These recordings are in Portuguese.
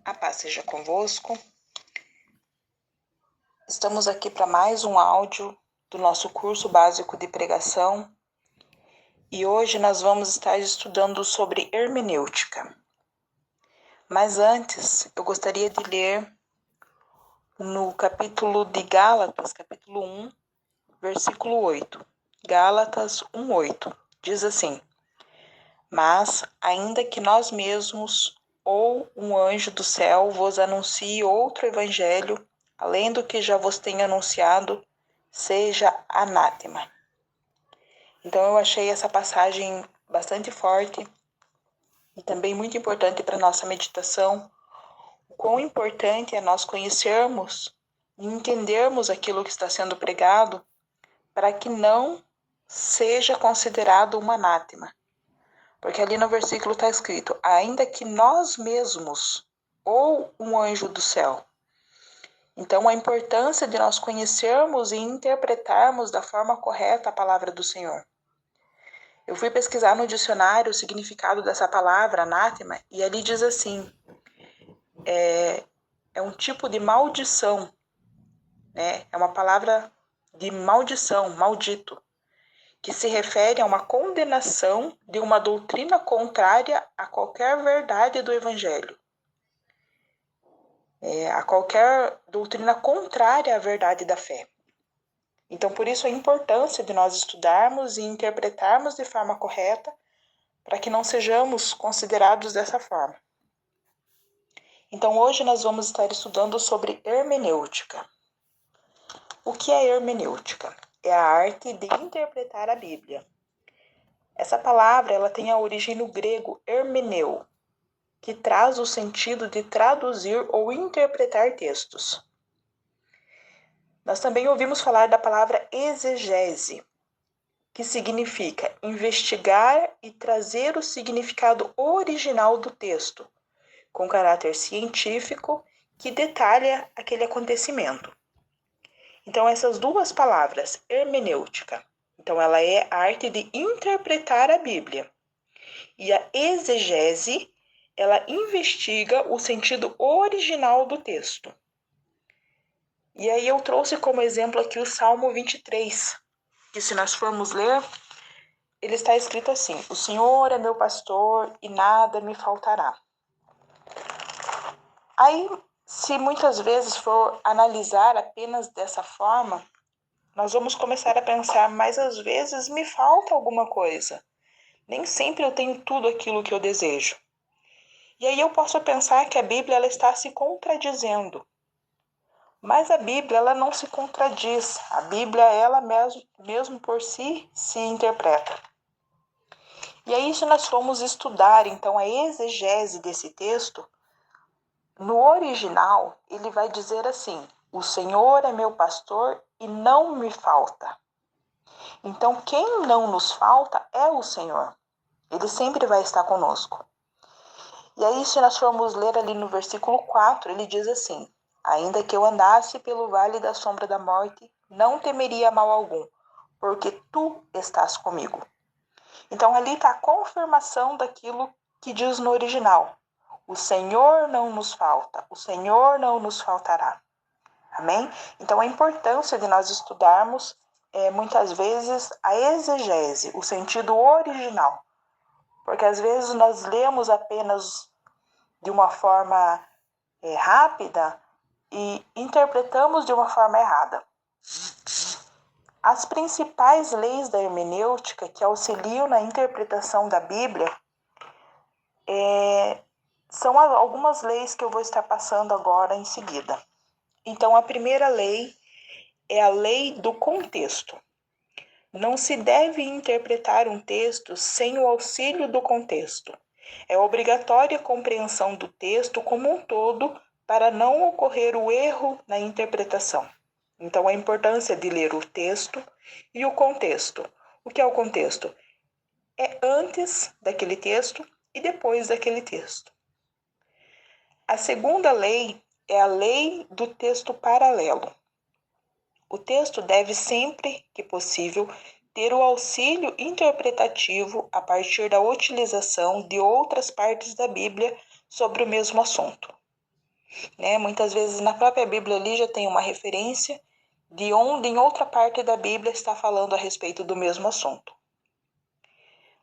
A paz seja convosco. Estamos aqui para mais um áudio do nosso curso básico de pregação e hoje nós vamos estar estudando sobre hermenêutica. Mas antes, eu gostaria de ler no capítulo de Gálatas, capítulo 1, versículo 8. Gálatas 1:8. Diz assim: Mas, ainda que nós mesmos ou um anjo do céu vos anuncie outro evangelho, além do que já vos tenho anunciado, seja anátema. Então eu achei essa passagem bastante forte e também muito importante para a nossa meditação. O quão importante é nós conhecermos e entendermos aquilo que está sendo pregado para que não seja considerado um anátema. Porque ali no versículo está escrito, ainda que nós mesmos ou um anjo do céu. Então, a importância de nós conhecermos e interpretarmos da forma correta a palavra do Senhor. Eu fui pesquisar no dicionário o significado dessa palavra, anátema, e ali diz assim, é um tipo de maldição, né? É uma palavra de maldição, maldito, que se refere a uma condenação de uma doutrina contrária a qualquer verdade do Evangelho. A qualquer doutrina contrária à verdade da fé. Então, por isso a importância de nós estudarmos e interpretarmos de forma correta, para que não sejamos considerados dessa forma. Então, hoje nós vamos estar estudando sobre hermenêutica. O que é hermenêutica? É a arte de interpretar a Bíblia. Essa palavra ela tem a origem no grego hermeneu, que traz o sentido de traduzir ou interpretar textos. Nós também ouvimos falar da palavra exegese, que significa investigar e trazer o significado original do texto, com caráter científico, que detalha aquele acontecimento. Então, essas duas palavras, hermenêutica, então ela é a arte de interpretar a Bíblia. E a exegese, ela investiga o sentido original do texto. E aí eu trouxe como exemplo aqui o Salmo 23, que se nós formos ler, ele está escrito assim, o Senhor é meu pastor e nada me faltará. Aí, se muitas vezes for analisar apenas dessa forma, nós vamos começar a pensar, mas às vezes me falta alguma coisa. Nem sempre eu tenho tudo aquilo que eu desejo. E aí eu posso pensar que a Bíblia ela está se contradizendo. Mas a Bíblia ela não se contradiz. A Bíblia ela mesmo por si se interpreta. E aí se nós formos estudar então a exegese desse texto, no original ele vai dizer assim, o Senhor é meu pastor e não me falta. Então quem não nos falta é o Senhor. Ele sempre vai estar conosco. E aí, se nós formos ler ali no versículo 4, ele diz assim, ainda que eu andasse pelo vale da sombra da morte, não temeria mal algum, porque tu estás comigo. Então, ali está a confirmação daquilo que diz no original. O Senhor não nos falta, o Senhor não nos faltará. Amém? Então, a importância de nós estudarmos, muitas vezes, a exegese, o sentido original. Porque às vezes nós lemos apenas de uma forma rápida e interpretamos de uma forma errada. As principais leis da hermenêutica que auxiliam na interpretação da Bíblia são algumas leis que eu vou estar passando agora em seguida. Então, a primeira lei é a lei do contexto. Não se deve interpretar um texto sem o auxílio do contexto. É obrigatória a compreensão do texto como um todo para não ocorrer o erro na interpretação. Então, a importância de ler o texto e o contexto. O que é o contexto? É antes daquele texto e depois daquele texto. A segunda lei é a lei do texto paralelo. O texto deve sempre que possível ter o auxílio interpretativo a partir da utilização de outras partes da Bíblia sobre o mesmo assunto. né? Muitas vezes na própria Bíblia ali já tem uma referência de onde em outra parte da Bíblia está falando a respeito do mesmo assunto.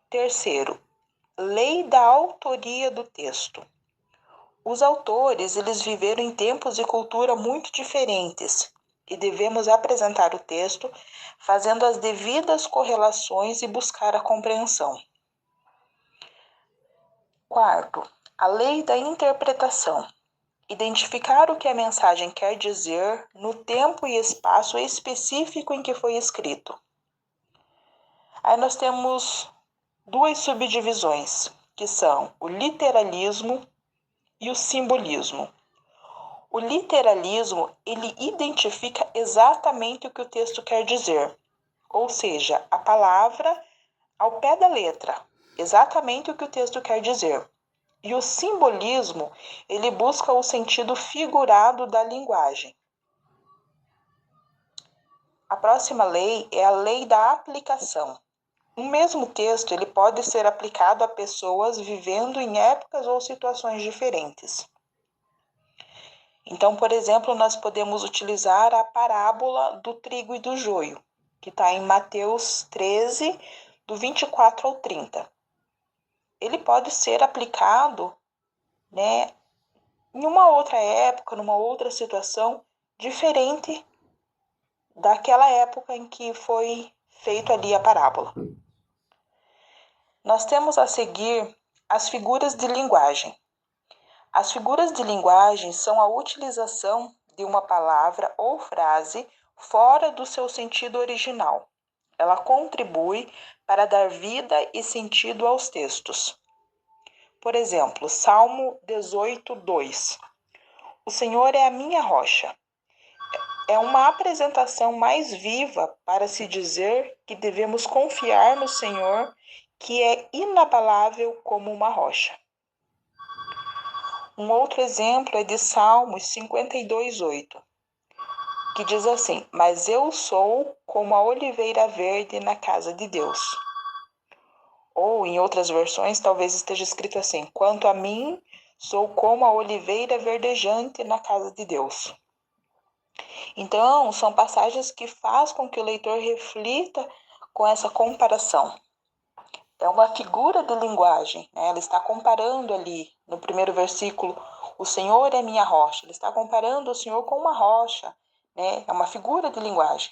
Terceiro, lei da autoria do texto. Os autores, eles viveram em tempos e cultura muito diferentes e devemos apresentar o texto fazendo as devidas correlações e buscar a compreensão. Quarto, a lei da interpretação. Identificar o que a mensagem quer dizer no tempo e espaço específico em que foi escrito. Aí nós temos duas subdivisões, que são o literalismo e o simbolismo. O literalismo, ele identifica exatamente o que o texto quer dizer, ou seja, a palavra ao pé da letra, exatamente o que o texto quer dizer. E o simbolismo, ele busca o sentido figurado da linguagem. A próxima lei é a lei da aplicação. Um mesmo texto, ele pode ser aplicado a pessoas vivendo em épocas ou situações diferentes. Então, por exemplo, nós podemos utilizar a parábola do trigo e do joio, que está em Mateus 13, do 24 ao 30. Ele pode ser aplicado, né, em uma outra época, numa outra situação diferente daquela época em que foi feita ali a parábola. Nós temos a seguir as figuras de linguagem. As figuras de linguagem são a utilização de uma palavra ou frase fora do seu sentido original. Ela contribui para dar vida e sentido aos textos. Por exemplo, Salmo 18, 2. O Senhor é a minha rocha. É uma apresentação mais viva para se dizer que devemos confiar no Senhor, que é inabalável como uma rocha. Um outro exemplo é de Salmos 52, 8, que diz assim: mas eu sou como a oliveira verde na casa de Deus. Ou em outras versões talvez esteja escrito assim: quanto a mim, sou como a oliveira verdejante na casa de Deus. Então, são passagens que fazem com que o leitor reflita com essa comparação. É uma figura de linguagem, né? Ela está comparando ali, no primeiro versículo, o Senhor é minha rocha. Ele está comparando o Senhor com uma rocha, né? É uma figura de linguagem.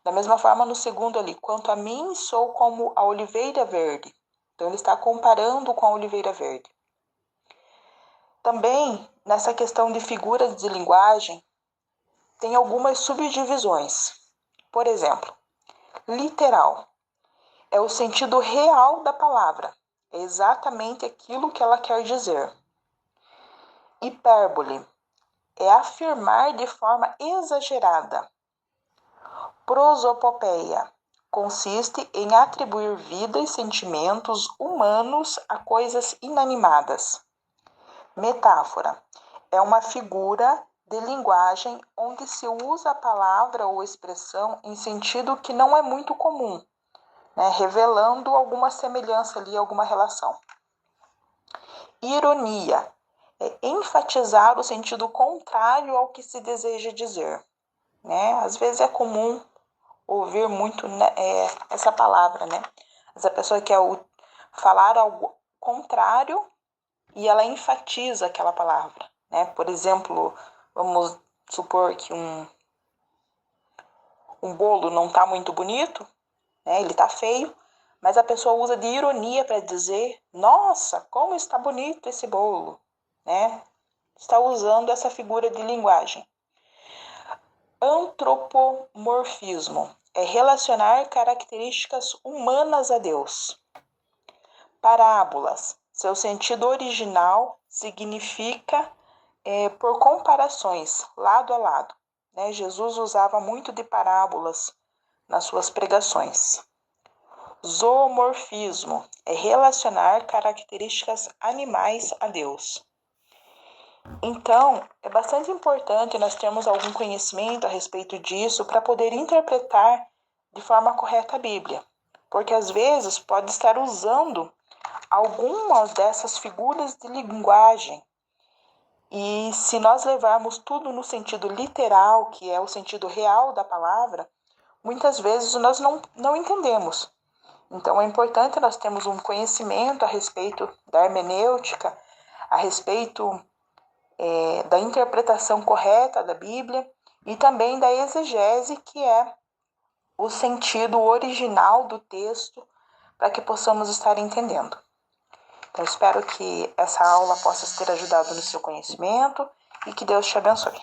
Da mesma forma, no segundo ali, quanto a mim, sou como a oliveira verde. Então, ele está comparando com a oliveira verde. Também, nessa questão de figuras de linguagem, tem algumas subdivisões. Por exemplo, literal é o sentido real da palavra, é exatamente aquilo que ela quer dizer. Hipérbole é afirmar de forma exagerada. Prosopopeia consiste em atribuir vida e sentimentos humanos a coisas inanimadas. Metáfora é uma figura de linguagem onde se usa a palavra ou expressão em sentido que não é muito comum, né, revelando alguma semelhança ali, alguma relação. Ironia é enfatizar o sentido contrário ao que se deseja dizer, né? Às vezes é comum ouvir muito, né, essa palavra, né? Mas a pessoa quer falar algo contrário e ela enfatiza aquela palavra, né? Por exemplo, vamos supor que um bolo não está muito bonito, né? Ele está feio, mas a pessoa usa de ironia para dizer: nossa, como está bonito esse bolo, né? Está usando essa figura de linguagem. Antropomorfismo é relacionar características humanas a Deus. Parábolas, seu sentido original significa por comparações, lado a lado, né? Jesus usava muito de parábolas nas suas pregações. Zoomorfismo é relacionar características animais a Deus. Então, é bastante importante nós termos algum conhecimento a respeito disso para poder interpretar de forma correta a Bíblia, porque às vezes pode estar usando algumas dessas figuras de linguagem E se nós levarmos tudo no sentido literal, que é o sentido real da palavra, muitas vezes nós não entendemos. Então é importante nós termos um conhecimento a respeito da hermenêutica, a respeito da interpretação correta da Bíblia e também da exegese, que é o sentido original do texto, para que possamos estar entendendo. Então, espero que essa aula possa ter ajudado no seu conhecimento e que Deus te abençoe.